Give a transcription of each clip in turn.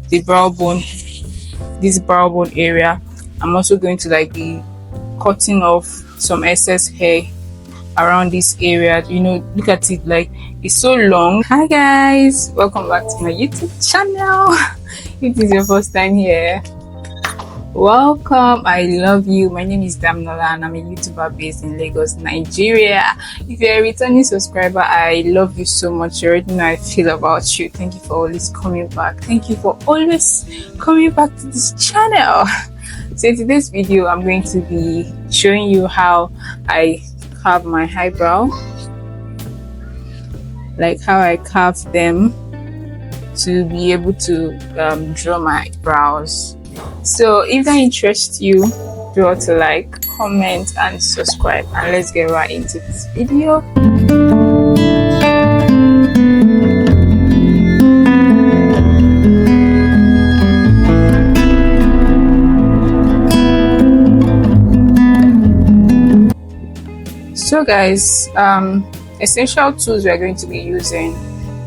the brow bone, this brow bone area. I'm also going to like be cutting off some excess hair around this area. You know, look at it, like it's so long. Hi guys, welcome back to my YouTube channel. If it is your first time here, welcome. I love you. My name is Damnola and I'm a YouTuber based in Lagos, Nigeria. If you're a returning subscriber, I love you so much. You already know how I feel about you. Thank you for always coming back. Thank you for always coming back to this channel. So in today's video, I'm going to be showing you how I carve my eyebrow, like how I carve them to be able to draw my brows. So if that interests you, do want to like, comment and subscribe, and let's get right into this video. So guys, essential tools we are going to be using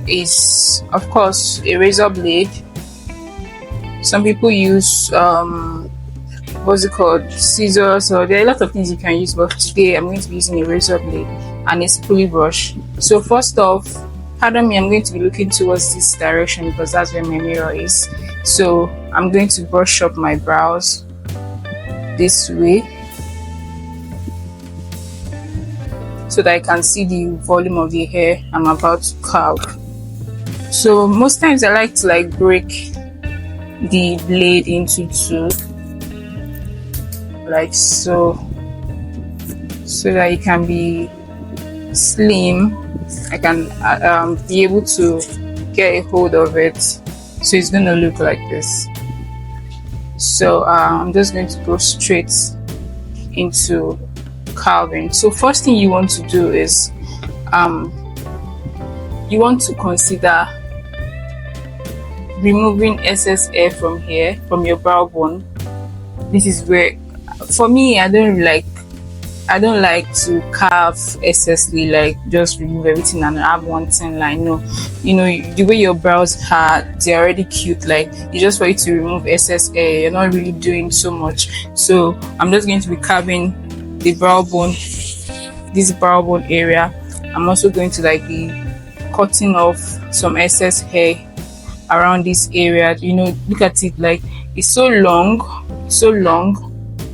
is, of course, a razor blade. Some people use what's it called, scissors, or there are a lot of things you can use, but today I'm going to be using a razor blade and a spoolie brush. So first off, pardon me, I'm going to be looking towards this direction because that's where my mirror is. So I'm going to brush up my brows this way so that I can see the volume of the hair I'm about to carve. So most times I like to like break the blade into two, like so that it can be slim. I can be able to get a hold of it, so it's going to look like this. So I'm just going to go straight into carving. So first thing you want to do is you want to consider removing excess hair from here, from your brow bone. This is where, for me, I don't like to carve excessively, like just remove everything and have one thin line. No, you know, the way your brows are, they're already cute. Like, it's just for you to remove excess hair. You're not really doing so much. So I'm just going to be carving the brow bone, this brow bone area. I'm also going to like be cutting off some excess hair around this area. You know, look at it, like it's so long.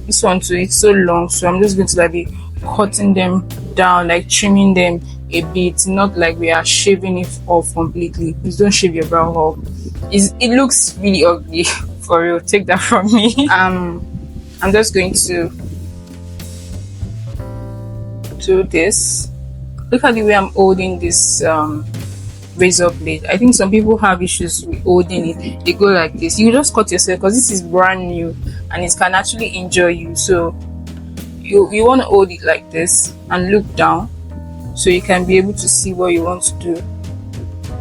This one too, it's so long. So I'm just going to like be cutting them down, like trimming them a bit, not like we are shaving it off completely. Please don't shave your brow off. It looks really ugly. For real, take that from me. I'm just going to do this. Look at the way I'm holding this razor blade. I think some people have issues with holding it. They go like this. You just cut yourself because this is brand new and it can actually injure you. So you want to hold it like this and look down so you can be able to see what you want to do.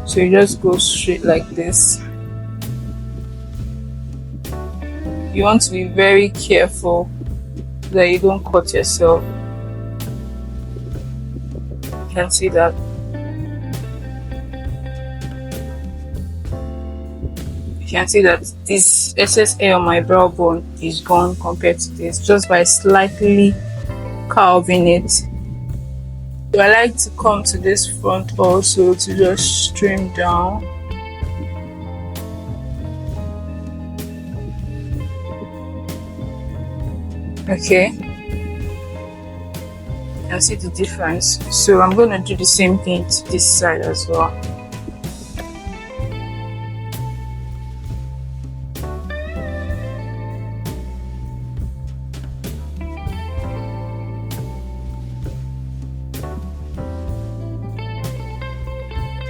So you just go straight like this. You want to be very careful that you don't cut yourself. You can see that. You can see that this excess hair on my brow bone is gone compared to this, just by slightly carving it. So I like to come to this front also to just trim down. Okay, you can see the difference. So I'm going to do the same thing to this side as well.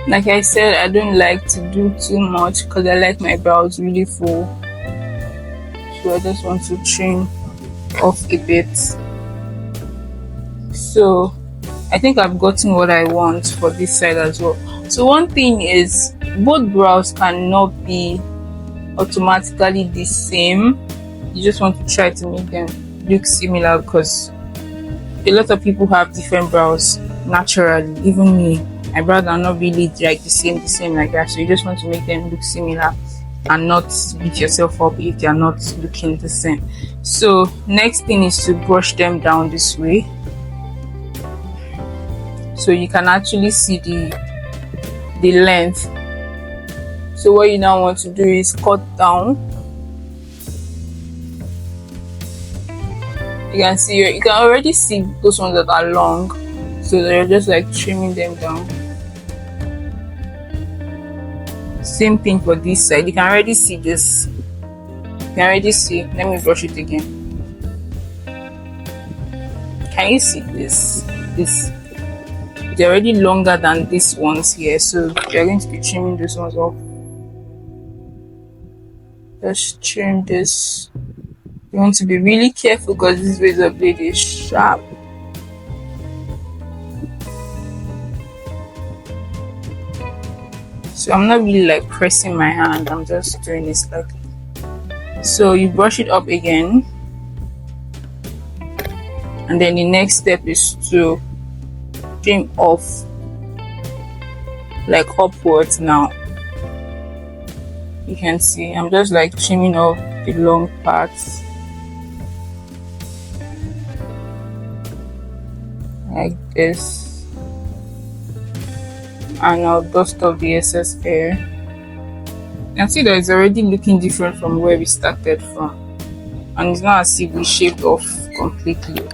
Like I said, I don't like to do too much because I like my brows really full. So I just want to trim off a bit. So I think I've gotten what I want for this side as well. So one thing is, both brows cannot be automatically the same. You just want to try to make them look similar because a lot of people have different brows naturally. Even me, my brows are not really like the same like that. So you just want to make them look similar. and not beat yourself up if they are not looking the same. So next thing is to brush them down this way, so you can actually see the length. So what you now want to do is cut down. You can already see those ones that are long, so they're just like trimming them down. Same thing for this side. You can already see this. You can already see. Let me brush it again. Can you see this? They're already longer than these ones here, so you're going to be trimming those ones off. Just trim this. You want to be really careful because this razor blade is sharp. So I'm not really like pressing my hand, I'm just doing it slightly. So you brush it up again, and then the next step is to trim off like upwards. Now you can see I'm just like trimming off the long parts like this, and I'll dust off the excess hair. You can see that it's already looking different from where we started from, and it's not as if we shaved off completely.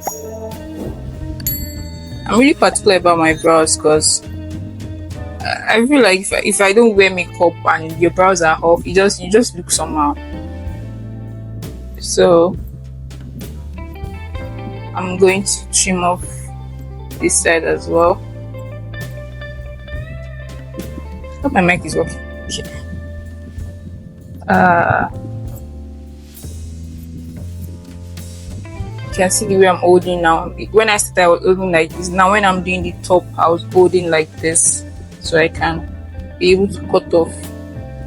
I'm really particular about my brows because I feel like if I don't wear makeup and your brows are off, you just look somehow. So I'm going to trim off this side as well. I hope my mic is working. Okay. You can see the way I'm holding now. When I started, I was holding like this. Now when I'm doing the top, I was holding like this, so I can be able to cut off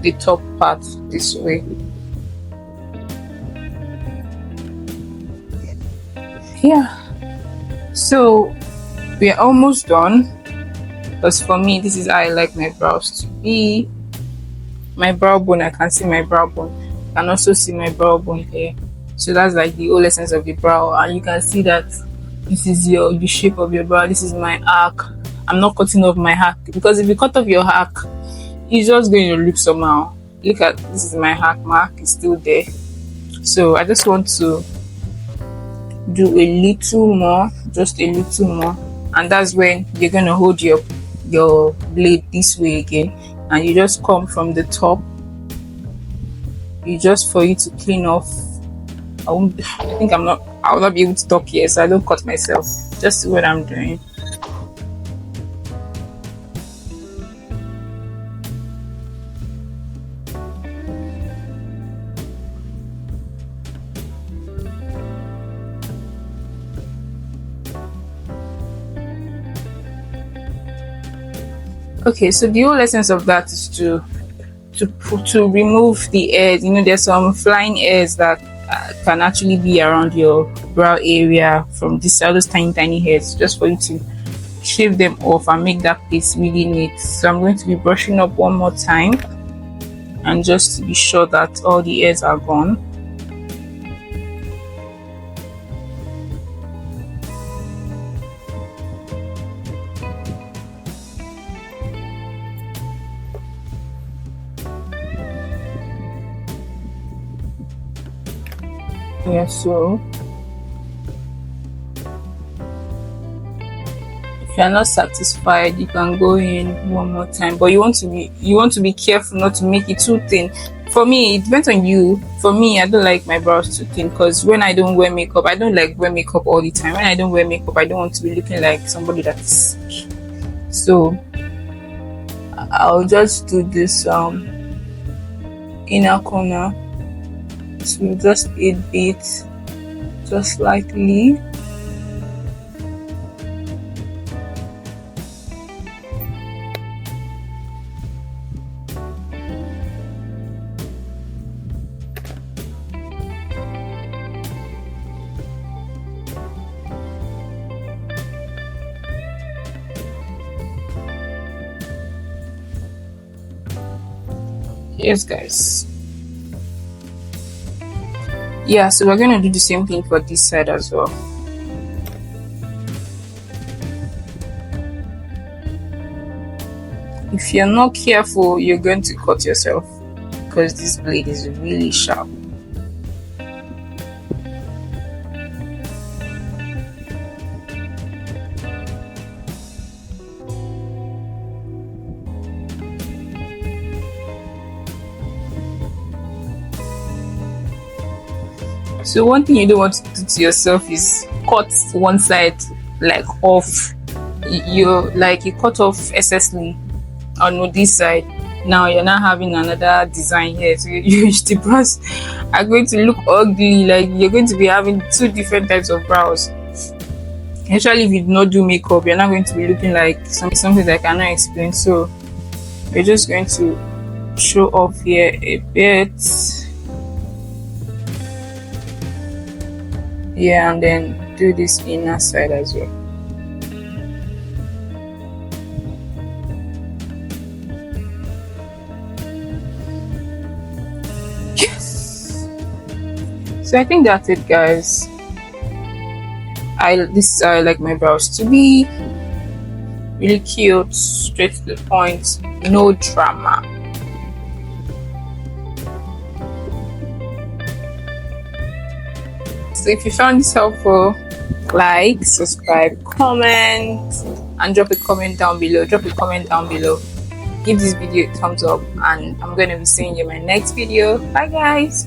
the top part this way. Yeah, so we are almost done, because for me this is how I like my brows to be. My brow bone, I can see my brow bone, I can also see my brow bone here. So that's like the whole essence of the brow, and you can see that this is the shape of your brow. This is my arc. I'm not cutting off my arc, because if you cut off your arc, it's just going to look somehow. Look at this, is my arc. My arc is still there. So I just want to do a little more, just a little more, and that's when you're going to hold your blade this way again, and you just come from the top. You just, for you to clean off. I will not be able to talk here, so I don't cut myself. Just see what I'm doing. Okay, so the whole essence of that is to remove the hairs. You know, there's some flying hairs that can actually be around your brow area from all those tiny hairs, just for you to shave them off and make that place really neat. So I'm going to be brushing up one more time, and just to be sure that all the hairs are gone. Yeah, so if you're not satisfied, you can go in one more time, but you want to be careful not to make it too thin. For me, it depends on you. For me, I don't like my brows too thin, because when I don't wear makeup, I don't like wear makeup all the time. When I don't wear makeup, I don't want to be looking like somebody that is sick. So I'll just do this inner corner to just a bit, just slightly. Yes, guys. Yeah, so we're going to do the same thing for this side as well. If you're not careful, you're going to cut yourself because this blade is really sharp. So one thing you don't want to do to yourself is cut one side like off. You cut off excessively on this side. Now you're not having another design here, so the brows are going to look ugly. Like you're going to be having two different types of brows. Especially if you do not do makeup, you're not going to be looking like something that I cannot explain. So we're just going to show off here a bit. Yeah, and then do this inner side as well. Yes. So I think that's it, guys. This is how I like my brows to be. Really cute, straight to the point, no drama. So if you found this helpful, like, subscribe, comment, and drop a comment down below. Give this video a thumbs up, and I'm going to be seeing you in my next video. Bye, guys.